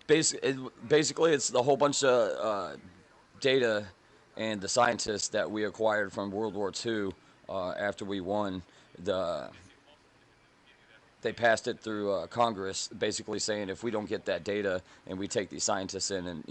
Basically, it's the whole bunch of data and the scientists that we acquired from World War II after we won. The They passed it through Congress, basically saying if we don't get that data and we take these scientists in and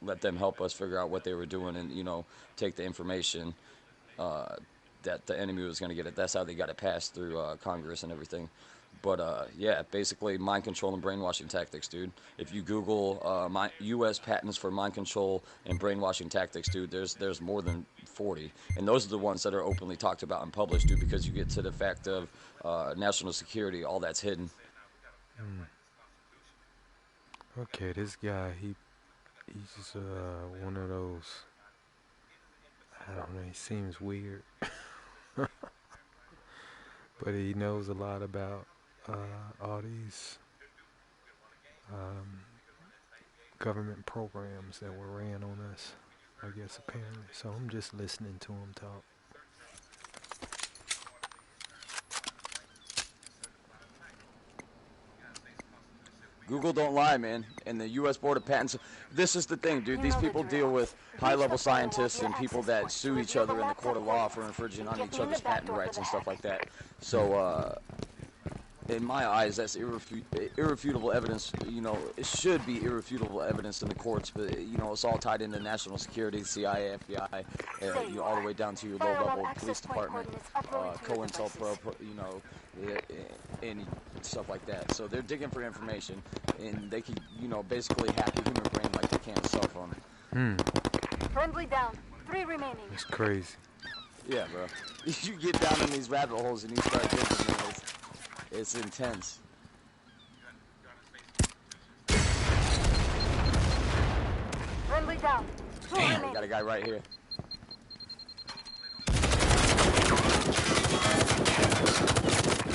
let them help us figure out what they were doing and take the information uh, that the enemy was going to get it. That's how they got it passed through Congress and everything. But yeah, basically mind control and brainwashing tactics, dude. If you Google U.S. patents for mind control and brainwashing tactics, dude, there's more than 40, and those are the ones that are openly talked about and published, dude. Because you get to the fact of national security, all that's hidden. Mm. Okay, this guy, he's just one of those. I don't know. He seems weird, but he knows a lot about all these um, government programs that were ran on us. I guess apparently. So I'm just listening to him talk. Google don't lie, man. And the U.S. Board of Patents. This is the thing, dude. These people deal with high-level scientists and people that sue each other in the court of law for infringing on each other's patent rights and stuff like that. So, in my eyes, that's irrefutable evidence. It should be irrefutable evidence in the courts, but it's all tied into national security, CIA, FBI, all the way down to your low-level police department, COINTELPRO, and stuff like that. So they're digging for information, and they can, basically hack a human brain like they can a cell phone. Friendly down. 3 remaining. It's crazy. Yeah, bro. You get down in these rabbit holes and you start digging, man. It's intense. Friendly down. Damn, we got a guy right here.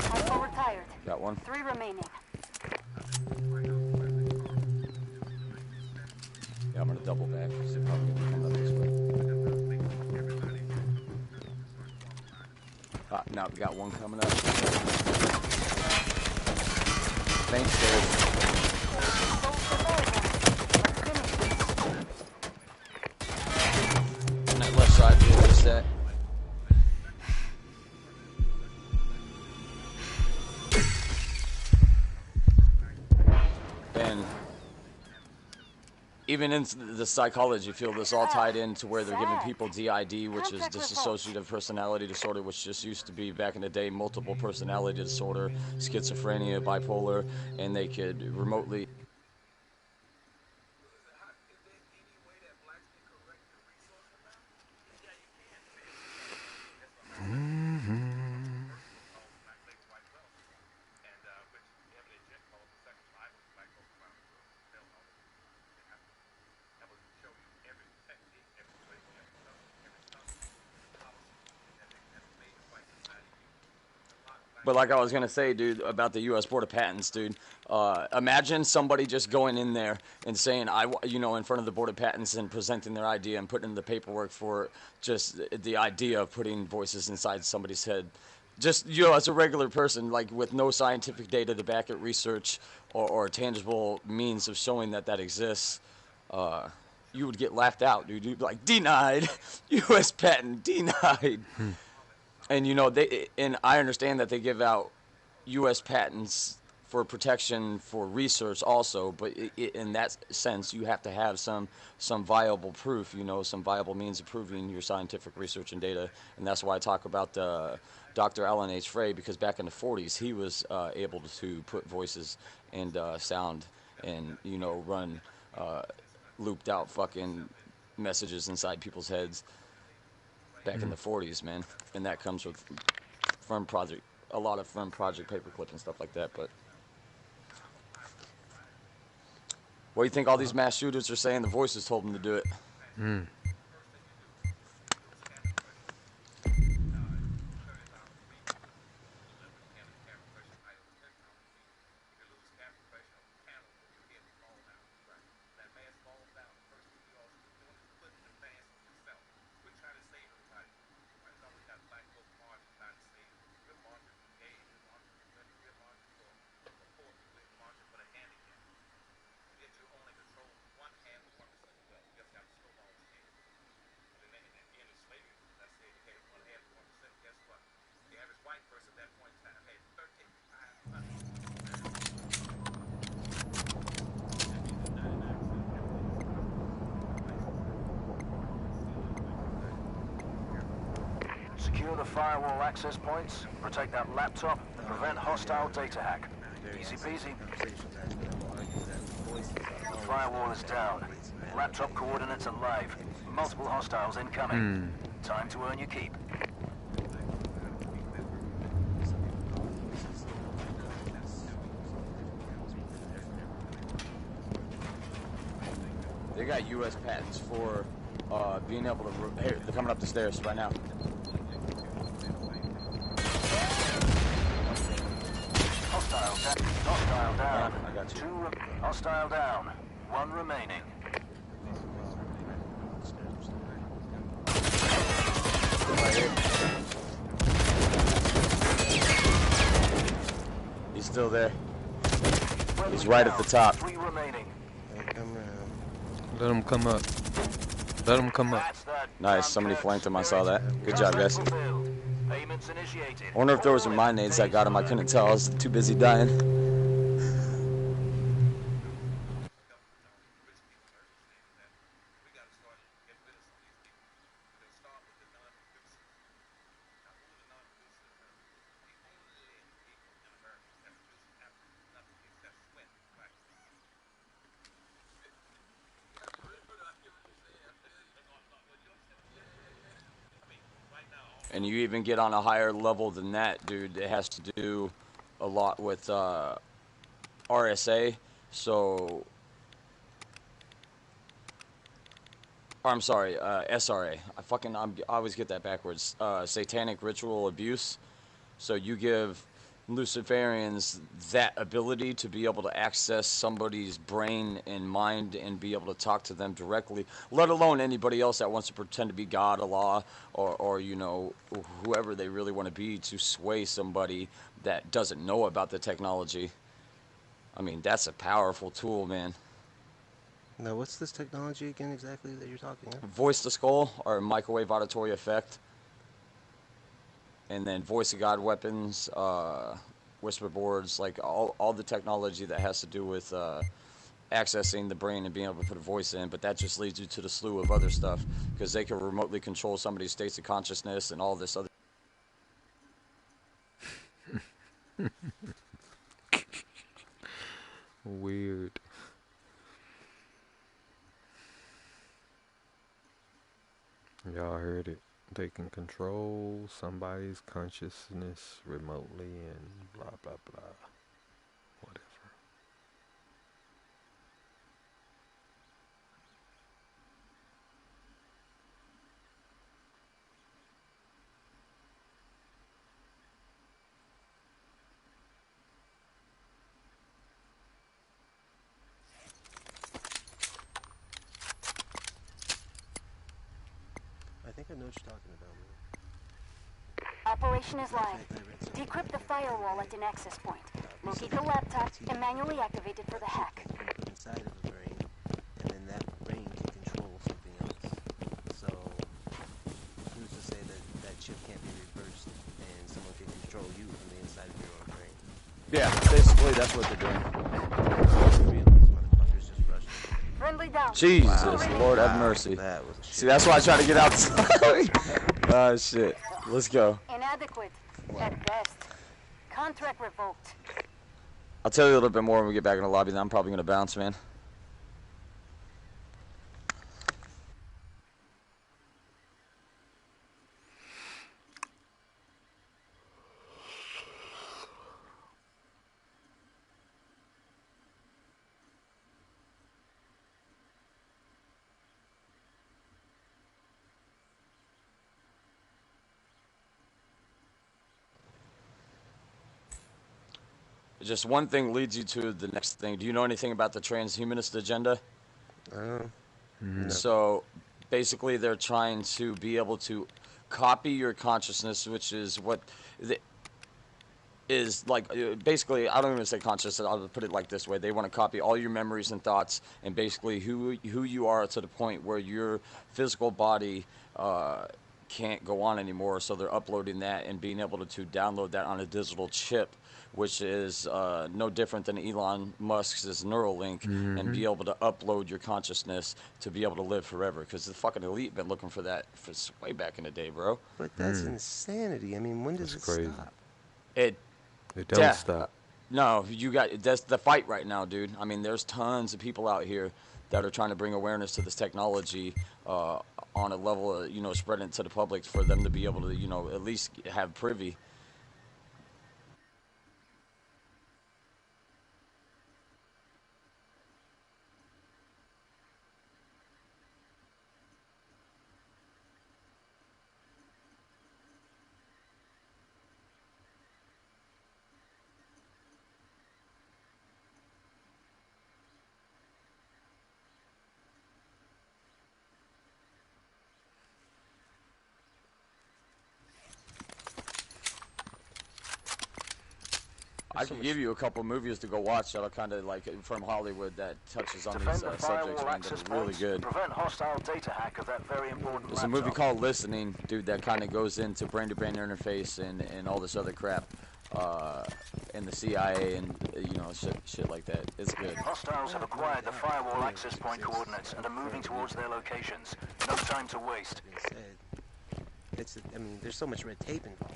Hostile retired. Got one. 3 remaining. Yeah, I'm gonna double back because they're probably gonna come up this way. Now we got one coming up. Thanks, Dave. On that left side, dude, what's that? And even in the psychology field, this all tied into where they're giving people DID, which is dissociative personality disorder, which just used to be back in the day multiple personality disorder, schizophrenia, bipolar, and they could remotely. But like I was gonna say, dude, about the U.S. Board of Patents, dude. Imagine somebody just going in there and saying, in front of the Board of Patents and presenting their idea and putting in the paperwork for just the idea of putting voices inside somebody's head. Just, as a regular person, like with no scientific data to back it, research, or tangible means of showing that exists, you would get laughed out, dude. You'd be like, denied, U.S. patent, denied. And and I understand that they give out U.S. patents for protection for research also, but in that sense, you have to have some viable proof, some viable means of proving your scientific research and data, and that's why I talk about Dr. Alan H. Frey, because back in the 40s, he was able to put voices and sound and run looped out fucking messages inside people's heads. Back in the 40s, man, and that comes with a lot of firm project paperclip and stuff like that. But what do you think all these mass shooters are saying? The voices told them to do it. firewall access points, protect that laptop, prevent hostile data hack. Easy peasy. Firewall is down. Laptop coordinates are live. Multiple hostiles incoming. Time to earn your keep. They got U.S. patents for being able to. Hey, they're coming up the stairs right now. Hostile down. I got you. Hostile down. One remaining. Right here. He's still there. He's right at the top. 3 remaining. Let him come up. Let him come up. Nice. Somebody flanked him. I saw that. Good job, guys. Payments initiated. I wonder if there was some mine nades that got him. I couldn't tell. I was too busy dying. And you even get on a higher level than that, dude. It has to do a lot with RSA. So, or I'm sorry, SRA. I always get that backwards. Satanic ritual abuse. So you give Luciferians that ability to be able to access somebody's brain and mind and be able to talk to them directly, let alone anybody else that wants to pretend to be God, Allah, or you know, whoever they really want to be, to sway somebody that doesn't know about the technology. I mean, that's a powerful tool, man. Now, what's this technology again exactly that you're talking about? Voice to skull, or microwave auditory effect. And then voice of God weapons, whisper boards, like all the technology that has to do with accessing the brain and being able to put a voice in. But that just leads you to the slew of other stuff, because they can remotely control somebody's states of consciousness and all this other. Weird. Y'all heard it. They can control somebody's consciousness remotely and blah, blah, blah. Whatever. I think I know what you're talking about, man. Operation is live. Decrypt the firewall at an access point. Locate the laptop and manually activate it for the hack. Put inside of the brain, and then that brain can control something else. So, who's to say that that chip can't be reversed and someone can control you from the inside of your own brain? Yeah, basically that's what they're doing. These motherfuckers just rushed in. Friendly down. Jesus, Wow. Lord have mercy. That was a shit. See, that's why I try to get outside. Oh shit. Let's go. Inadequate. At best. Contract revoked. I'll tell you a little bit more when we get back in the lobby, then I'm probably gonna bounce, man. Just one thing leads you to the next thing. Do you know anything about the transhumanist agenda? No. So basically they're trying to be able to copy your consciousness, which is what is like, basically, I don't even say conscious, I'll put it like this way. They want to copy all your memories and thoughts and basically who you are, to the point where your physical body can't go on anymore. So they're uploading that and being able to download that on a digital chip, which is no different than Elon Musk's Neuralink, and be Mm-hmm. able to upload your consciousness to be able to live forever. Because the fucking elite been looking for that for way back in the day, bro. But that's insanity. I mean, when does That's it crazy. stop? It It don't Yeah. stop. No, you got that's the fight right now, dude. I mean, there's tons of people out here that are trying to bring awareness to this technology on a level, spreading it to the public for them to be able to, at least have privy. I so could much- give you a couple movies to go watch that'll kind of like from Hollywood that touches on Defend these the subjects, firewall man, that access are really points. good. Prevent hostile data hack of that very important There's a movie laptop. called Listening, dude, that kind of goes into brain-to-brain interface and all this other crap, and the CIA and shit like that. It's good. Hostiles have acquired the firewall access point coordinates and are moving towards their locations. No time to waste. Being said, I mean, there's so much red tape involved.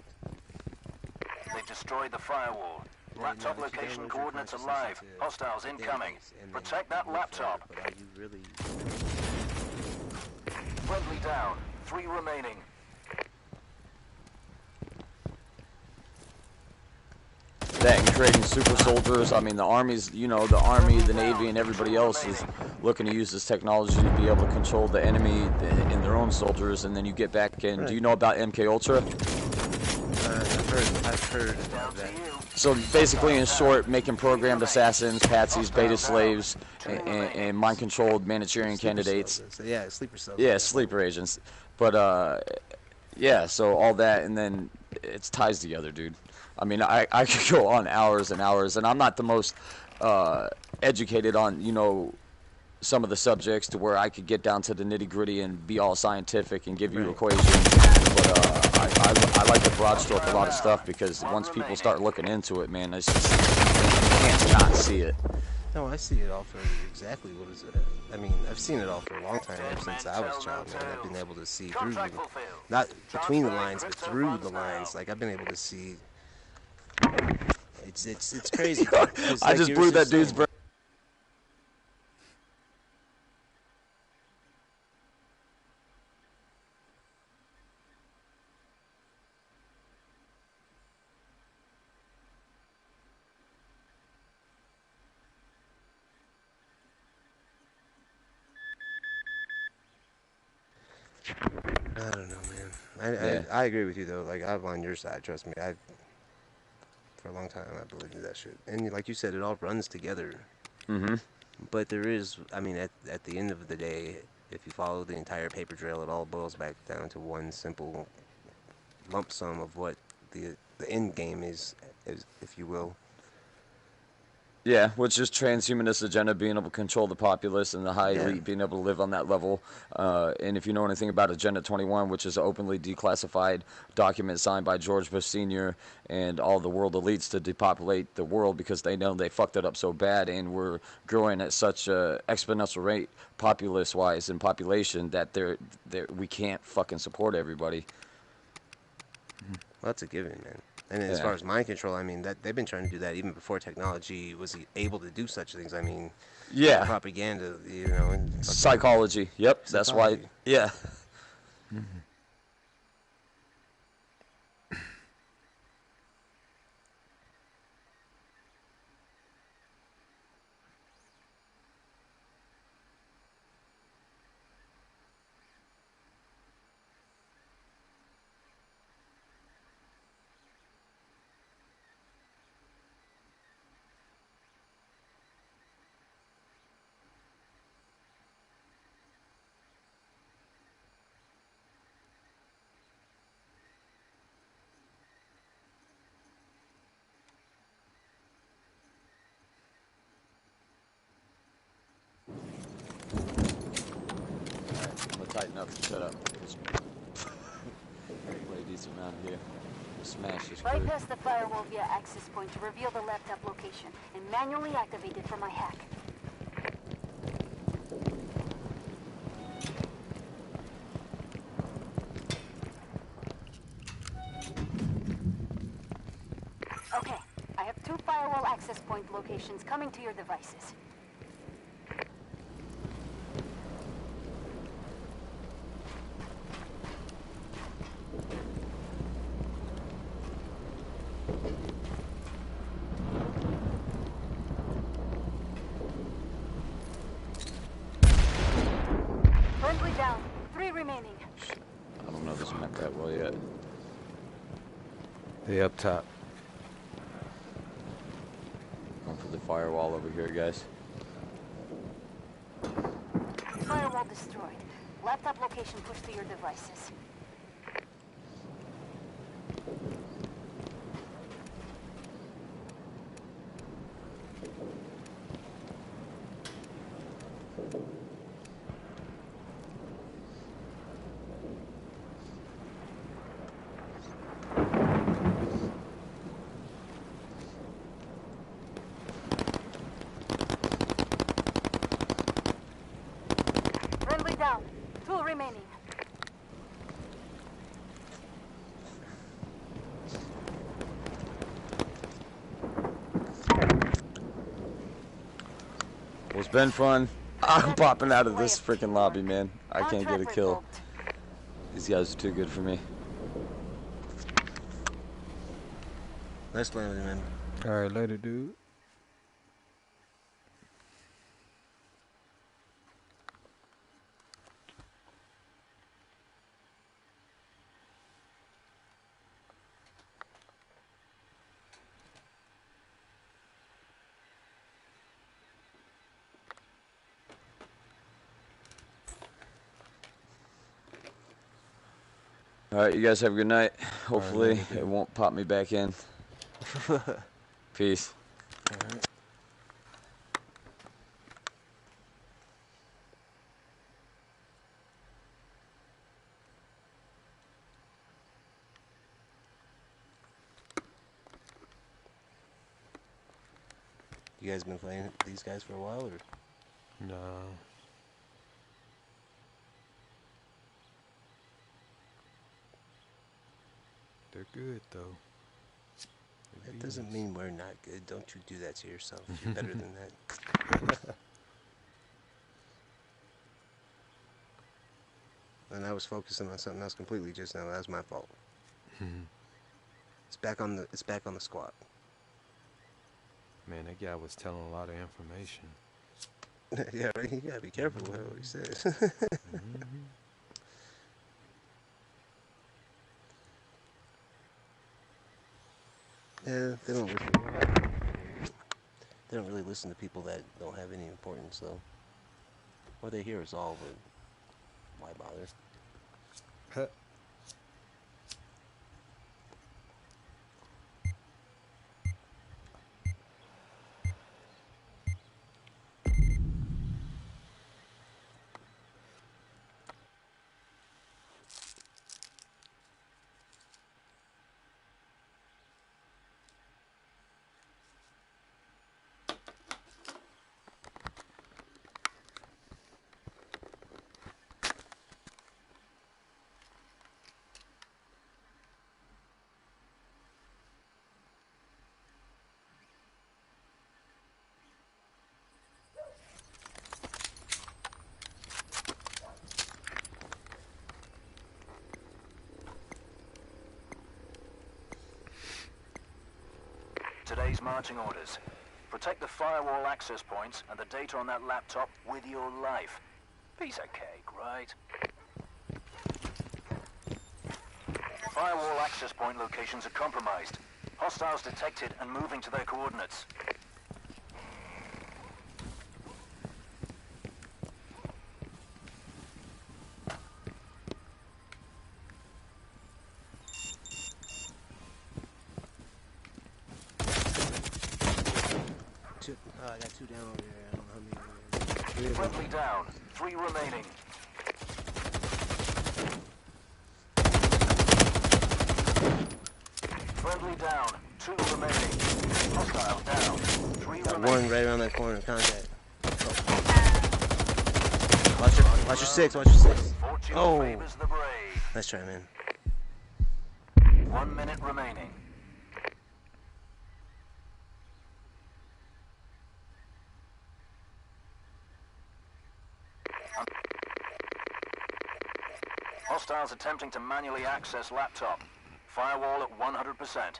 They've destroyed the firewall. Yeah, Laptop now that you location download your coordinates are consciousness live. into Hostiles a incoming. database and then Protect that you look for it, laptop. But are you really? Friendly down. 3 remaining. That and creating super soldiers. I mean, the armies, the army, the navy, and everybody else is looking to use this technology to be able to control the enemy and their own soldiers. And then you get back in. Do you know about MK Ultra? I've heard Down of to that. you. So basically, in short, making programmed assassins, patsies, beta slaves, and mind-controlled Manchurian candidates. Cells. So, yeah, sleeper cells. Yeah, sleeper agents. But yeah, so all that, and then it ties together, dude. I mean, I could go on hours and hours, and I'm not the most educated on some of the subjects to where I could get down to the nitty-gritty and be all scientific and give you equations. But I like to broad stroke a lot of stuff, because once people start looking into it, man, it's just, you can't not see it. No, I see it all for exactly what is it. I mean, I've seen it all for a long time, ever since I was a child, man. I've been able to see through, Contract fulfilled. not between the lines, but through the lines. Like, I've been able to see. It's crazy. 'cause, I like just you blew were that dude's saying, brain. I don't know, man. Yeah. I agree with you though. Like, I'm on your side. Trust me. For a long time I believed in that shit. And like you said, it all runs together. Mm-hmm. But there is, I mean, at the end of the day, if you follow the entire paper trail, it all boils back down to one simple lump sum of what the end game is, if you will. Yeah, which is transhumanist agenda, being able to control the populace and the high Yeah. elite being able to live on that level. And if you know anything about Agenda 21, which is an openly declassified document signed by George Bush Sr. and all the world elites to depopulate the world, because they know they fucked it up so bad, and we're growing at such a exponential rate, populace-wise and population, that we can't fucking support everybody. Well, that's a given, man. And as Yeah. far as mind control, I mean, that they've been trying to do that even before technology was able to do such things. I mean, Yeah. propaganda, and fucking Psychology. Yep, that's why. Psychology. Yeah. Alright, I'm gonna tighten up and shut up. Play a decent amount here. Smash this crew. Bypass the firewall via access point to reveal the laptop location and manually activate it for my hack. Okay, I have 2 firewall access point locations coming to your devices. Friendly down. 3 remaining. I don't know this map that well yet. They up top. Going for the firewall over here, guys. Firewall destroyed. Laptop location pushed to your devices. Friendly down. 2 remaining. Well, it's been fun. I'm popping out of this freaking lobby, man. I can't get a Contract kill. revoked. These guys are too good for me. Nice playing with you, man. Alright, later, dude. All right, you guys have a good night. Hopefully, later, dude. it won't pop me back in. Peace. Alright. You guys been playing these guys for a while, or? No. They're good, though. They're That doesn't beasts. mean we're not good. Don't you do that to yourself. You're better than that. And I was focusing on something else completely just now. That was my fault. It's back on the squad. Man, that guy was telling a lot of information. Yeah, right? You gotta be careful with what he says. Yeah, they don't listen. They don't really listen to people that don't have any importance, though. What they hear is all, but why bother? Today's marching orders. Protect the firewall access points and the data on that laptop with your life. Piece of cake, right? Firewall access point locations are compromised. Hostiles detected and moving to their coordinates. I got 2 down over here. I don't know how many. Friendly down. 3 remaining. Friendly down. 2 remaining. Hostile down. 3 Got remaining. one right around that corner. Contact. Watch your 6. Watch your 6. Fortune Oh. favors the brave. Nice try, man. 1 minute remaining. Hostiles attempting to manually access laptop. Firewall at 100%.